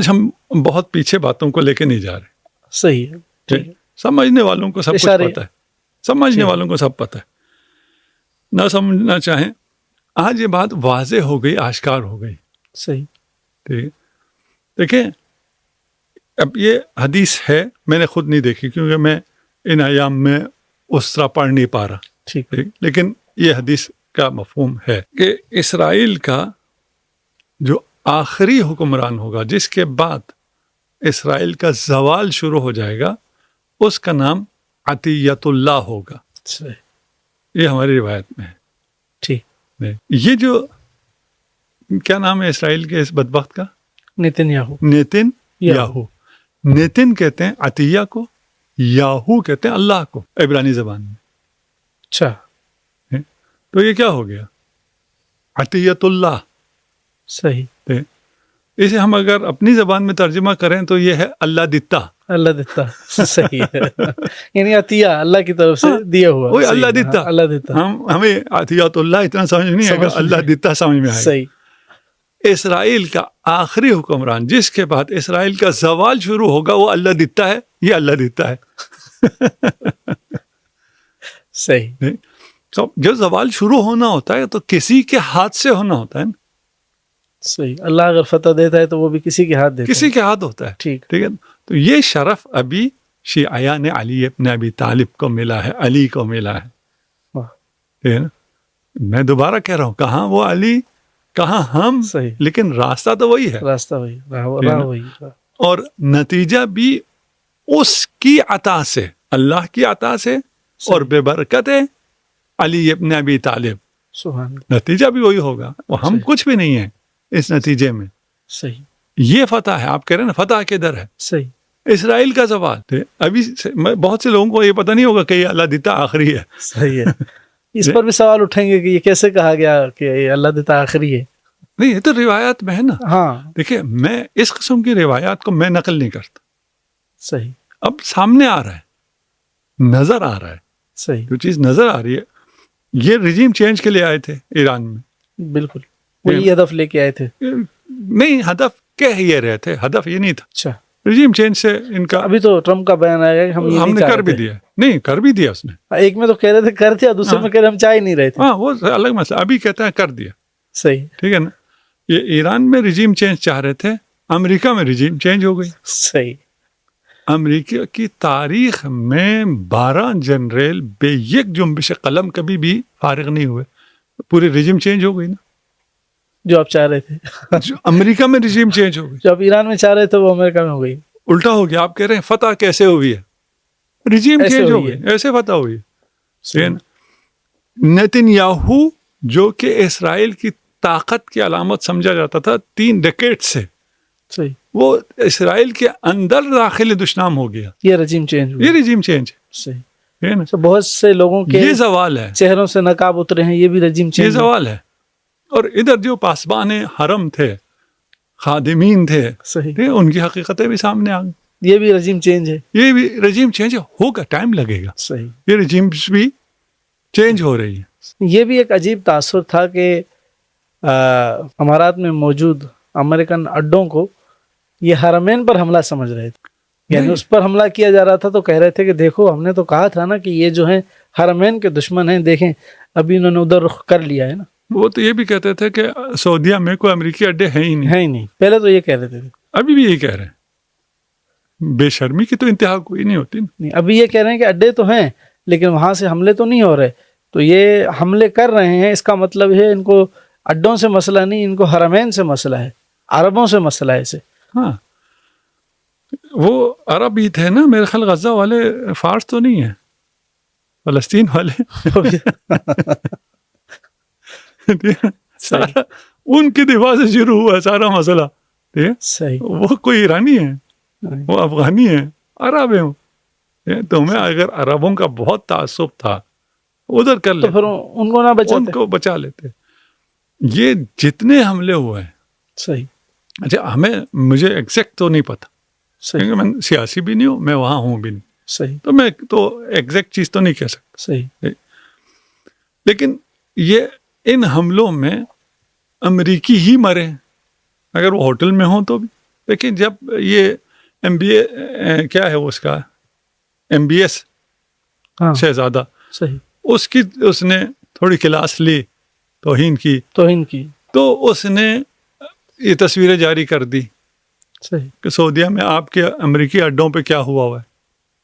ہم بہت پیچھے باتوں کو لے کے نہیں جا رہے. صحیح ہے, ٹھیک ہے. سمجھنے والوں کو سب کچھ پتہ ہے, سمجھنے والوں کو سب پتہ ہے. نہ سمجھنا چاہیں, آج یہ بات واضح ہو گئی, آشکار ہو گئی. صحیح. ٹھیک ہے. دیکھیں اب یہ حدیث ہے, میں نے خود نہیں دیکھی کیونکہ میں ان ایام میں اس طرح پڑھ نہیں پا رہا. ٹھیک. لیکن یہ حدیث کا مفہوم ہے کہ اسرائیل کا جو آخری حکمران ہوگا, جس کے بعد اسرائیل کا زوال شروع ہو جائے گا, اس کا نام عطیت اللہ ہوگا. یہ ہماری روایت میں ہے. ٹھیک. یہ جو کیا نام ہے اسرائیل کے اس بدبخت کا؟ نیتن یاہو. نیتن یاہو. نیتن کہتے ہیں عطیہ کو, یاہو کہتے ہیں اللہ کو عبرانی زبان میں. اچھا. تو یہ کیا ہو گیا؟ عطیت اللہ. صحیح. اسے ہم اگر اپنی زبان میں ترجمہ کریں تو یہ ہے اللہ دیتا. اللہ دیتا. صحیح ہے. یعنی عطیہ اللہ کی طرف سے دیا ہوا. وہی اللہ دیتا. اللہ دیتا. ہمیں عطیت اللہ اتنا سمجھ نہیں آئے گا, اللہ دیتا سمجھ میں آئے گا. صحیح. اسرائیل کا آخری حکمران جس کے بعد اسرائیل کا زوال شروع ہوگا وہ اللہ دیتا ہے. یہ اللہ دیتا ہے. صحیح. جب زوال شروع ہونا ہوتا ہے تو کسی کے ہاتھ سے ہونا ہوتا ہے نا. صحیح. اللہ اگر فتح دیتا ہے تو وہ بھی کسی کے ہاتھ دیتا ہے. کسی کے ہاتھ ہوتا ہے. ٹھیک ہے. تو یہ شرف ابھی شیعیان علی ابن ابی طالب کو ملا ہے, علی کو ملا ہے. ٹھیک ہے نا. میں دوبارہ کہہ رہا ہوں, کہاں وہ علی, کہاں ہم. صحیح. لیکن راستہ تو وہی ہے. راستہ وہی, راہ وہی. اور نتیجہ بھی اس کی عطا سے, اللہ کی عطا سے, اور بے برکت ہے علی ابن ابی طالب. سبحان. نتیجہ بھی وہی ہوگا. وہ ہم کچھ بھی نہیں ہیں اس نتیجے میں. صحیح. یہ فتح ہے. آپ کہہ رہے ہیں نا فتح کدھر ہے؟ صحیح. اسرائیل کا زوال. ابھی بہت سے لوگوں کو یہ پتہ نہیں ہوگا کہ یہ اللہ دیتا آخری ہے. صحیح ہے. اس پر بھی سوال اٹھیں گے کہ یہ کیسے کہا گیا کہ یہ اللہ دیتا آخری ہے؟ نہیں, یہ تو روایات میں ہے نا. ہاں. دیکھیں میں اس قسم کی روایات کو میں نقل نہیں کرتا. صحیح. اب سامنے آ رہا ہے, نظر آ رہا ہے. صحیح. جو چیز نظر آ رہی ہے, یہ رجیم چینج کے لیے آئے تھے ایران میں. بالکل وہی ہدف لے کے آئے تھے. نہیں, ہدف کہہ یہ رہے تھے, ہدف یہ نہیں تھا. اچھا. رجیم چینج سے ان کا ابھی تو ٹرمپ کا بیان آیا کہ ہم نے کر بھی دیا. نہیں, کر بھی دیا اس نے. ایک میں تو کہہ رہے تھے کر دیا, دوسرے میں کہہ رہے ہم چاہ ہی نہیں رہے تھے. ہاں, وہ الگ مسئلہ. ابھی کہتے ہیں کر دیا. صحیح. ٹھیک ہے نا. یہ ایران میں رجیم چینج چاہ رہے تھے, امریکہ میں رجیم چینج ہو گئی. صحیح. امریکہ کی تاریخ میں 12 جنرل بے یک جنبش قلم کبھی بھی فارغ نہیں ہوئے. پوری رجیم چینج ہو گئی نا. جو آپ چاہ رہے تھے جو امریکہ میں رجیم چینج ہو گئی, جو آپ ایران میں چاہ رہے تھے وہ امریکہ میں ہو گئی. الٹا ہو گیا. آپ کہہ رہے ہیں فتح کیسے ہوئی ہے؟ رجیم چینج ہو گئی, ایسے فتح ہوئی. نیتن یاہو جو کہ اسرائیل کی طاقت کی علامت سمجھا جاتا تھا 3 ڈیکیڈ سے, صحیح, وہ اسرائیل کے اندر داخل دشنام ہو گیا. یہ رجیم چینج ہوئی. یہ رجیم چینج. صحیح. ہے نا. بہت سے لوگوں کے یہ زوال ہے, چہروں سے نقاب اترے ہیں, یہ بھی رجیم چینج. یہ زوال ہے. اور ادھر جو پاسبان حرم تھے, خادمین تھے, صحیح, ان کی حقیقتیں بھی سامنے آ گئی. یہ بھی رجیم چینج ہے. یہ بھی رجیم چینج ہوگا, ٹائم لگے گا. صحیح. یہ رجیم بھی چینج ہو رہی ہے. یہ بھی ایک عجیب تاثر تھا کہ امارات میں موجود امریکن اڈوں کو یہ حرمین پر حملہ سمجھ رہے تھے. یعنی اس پر حملہ کیا جا رہا تھا تو کہہ رہے تھے کہ دیکھو ہم نے تو کہا تھا نا کہ یہ جو ہیں حرمین کے دشمن ہیں, دیکھیں ابھی انہوں نے ادھر رخ کر لیا ہے نا. وہ تو یہ بھی کہتے تھے کہ سعودیہ میں کوئی امریکی اڈے ہیں ہی نہیں. ہے ہی نہیں. پہلے تو یہ کہہ رہے تھے, ابھی بھی یہی کہہ رہے ہیں. بے شرمی کی تو انتہا کوئی نہیں ہوتی. نہیں, ابھی یہ کہہ رہے ہیں کہ اڈے تو ہیں لیکن وہاں سے حملے تو نہیں ہو رہے. تو یہ حملے کر رہے ہیں, اس کا مطلب ہے ان کو اڈوں سے مسئلہ نہیں, ان کو حرمین سے مسئلہ ہے, عربوں سے مسئلہ ہے اسے. ہاں, وہ عرب ہی تھے نا میرے خیال. غزہ والے فارس تو نہیں ہیں, فلسطین والے. سارا ان کی دفاع سے شروع ہوا ہے سارا مسئلہ. صحیح. وہ کوئی ایرانی ہے, وہ افغانی ہے, عرب ہیں. تمہیں اگر عربوں کا بہت تعصب تھا ادھر کر لیتے, پھر ان کو نہ بچاتے, ان کو بچا لیتے. یہ جتنے حملے ہوئے ہیں. صحیح. اچھا, مجھے ایگزیکٹ تو نہیں پتا, کیونکہ میں سیاسی بھی نہیں ہوں, میں وہاں ہوں بھی نہیں. صحیح. تو میں تو ایگزیکٹ چیز تو نہیں کہہ سکتا. صحیح. لیکن یہ ان حملوں میں امریکی ہی مرے, اگر وہ ہوٹل میں ہوں تو بھی لیکن جب یہ MBA کیا ہے اس کا MBS ہاں شہزادہ صحیح اس نے تھوڑی کلاس لی توہین کی تو اس نے یہ تصویریں جاری کر دی صحیح کہ سعودیہ میں آپ کے امریکی اڈوں پہ کیا ہوا ہے.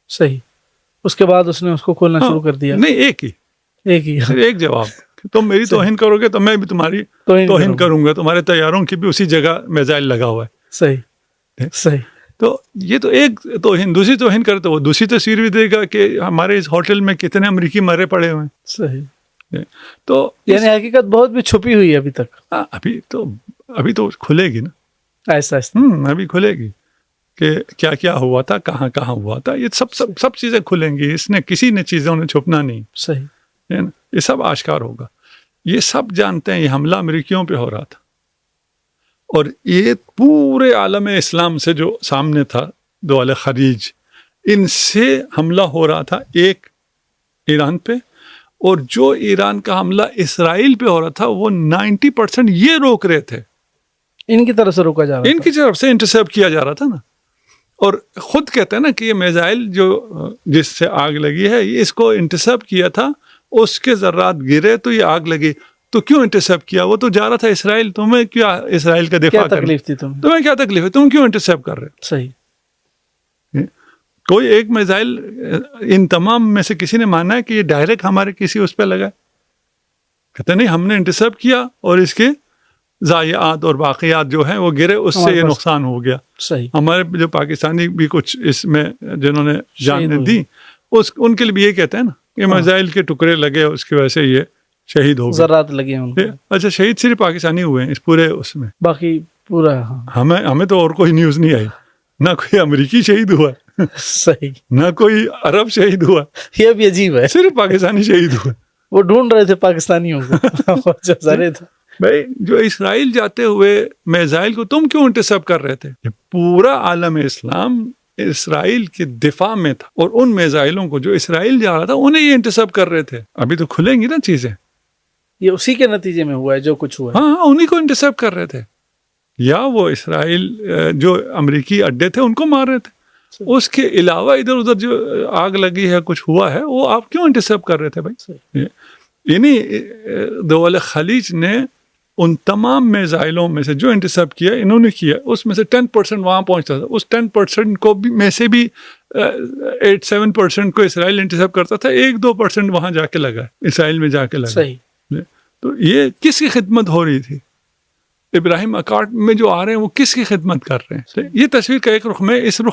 صحیح. اس کے بعد اس نے اس کو کھولنا شروع کر دیا. نہیں ایک جواب تم میری توہین کرو گے تو میں بھی تمہاری توہین کروں گا. تمہارے طیاروں کی بھی اسی جگہ میزائل لگا ہوا ہے. صحیح. تو یہ تو ایک توہین. دوسری توہین کرے تو وہ دوسری تصویر بھی دے گا کہ ہمارے اس ہوٹل میں کتنے امریکی مرے پڑے ہوئے ہیں. صحیح. تو یعنی حقیقت بہت بھی چھپی ہوئی ہے ابھی تک. ابھی تو کھلے گی نا ایسا ابھی کھلے گی کہ کیا کیا ہوا تھا, کہاں کہاں ہوا تھا. یہ سب چیزیں کھلیں گی. کسی نے چیزوں نے چھپنا نہیں. صحیح. یہ سب آشکار ہوگا. یہ سب جانتے ہیں یہ حملہ امریکیوں پہ ہو رہا تھا, اور یہ پورے عالم اسلام سے جو سامنے تھا, دول خلیج, ان سے حملہ ہو رہا تھا ایک ایران پہ, اور جو ایران کا حملہ اسرائیل پہ ہو رہا تھا وہ 90% یہ روک رہے تھے. ان کی طرف سے روکا جا رہا تھا, ان کی طرف سے انٹرسیپٹ کیا جا رہا تھا نا. اور خود کہتے ہیں نا کہ یہ میزائل جو جس سے آگ لگی ہے اس کو انٹرسیپٹ کیا تھا, اس کے ذرات گرے تو یہ آگ لگی. تو کیوں انٹرسیپٹ کیا؟ وہ تو جا رہا تھا اسرائیل. تمہیں کیا اسرائیل کا دفاع کیا تکلیف تھی تمہیں کیا تکلیف ہے؟ تم کیوں انٹرسیپٹ کر رہے؟ صحیح. کوئی ایک میزائل ان تمام میں سے کسی نے مانا ہے کہ یہ ڈائریکٹ ہمارے کسی اس پہ لگا؟ کہتے نہیں, ہم نے انٹرسیپٹ کیا اور اس کے ضائعات اور باقیات جو ہیں وہ گرے, اس سے یہ نقصان ہو گیا. صحیح. ہمارے جو پاکستانی بھی کچھ اس میں جنہوں نے جانیں دی ان کے لیے بھی یہ کہتے ہیں نا کہ میزائل کے ٹکڑے لگے, اس کی وجہ سے یہ شہید ہو گئے, ذرات لگے ہیں. اچھا, شہید صرف پاکستانی ہوئے ہیں اس پورے اس میں, باقی پورا ہمیں تو اور کوئی نیوز نہیں آئی. نہ کوئی امریکی شہید ہوا, صحیح, نہ کوئی عرب شہید ہوا. یہ بھی عجیب ہے, صرف پاکستانی شہید ہوا. وہ ڈھونڈ رہے تھے پاکستانیوں کو. بھائی جو اسرائیل جاتے ہوئے میزائل کو تم کیوں انٹرسیپٹ کر رہے تھے؟ پورا عالم اسلام اسرائیل کے دفاع میں تھا, اور ان میزائلوں کو جو اسرائیل جا رہا تھا انہیں یہ انٹرسیپٹ کر رہے تھے. ابھی تو کھلیں گی نا چیزیں. یہ اسی کے نتیجے میں ہوا ہے جو کچھ ہوا ہے. ہاں, انہیں کو انٹرسیپٹ کر رہے تھے, یا وہ اسرائیل جو امریکی اڈے تھے ان کو مار رہے تھے. اس کے علاوہ ادھر ادھر جو آگ لگی ہے, کچھ ہوا ہے, وہ آپ کیوں انٹرسیپٹ کر رہے تھے بھائی؟ یعنی دول خلیج نے ان تمام میزائلوں میں سے جو انٹرسیپٹ کیا انہوں نے کیا, اس میں سے 10% وہاں پہنچتا تھا. اس 10% کو بھی میں سے بھی 8-7% کو اسرائیل انٹرسیپٹ کرتا تھا, 1-2% وہاں جا کے لگا, اسرائیل میں جا کے لگا. صحیح. تو یہ کس کی خدمت ہو رہی تھی؟ ابراہیم اکارڈ میں جو آ رہے ہیں وہ کس کی خدمت کر رہے ہیں؟ یہ تصویر کا ایک رخ میں اس رخ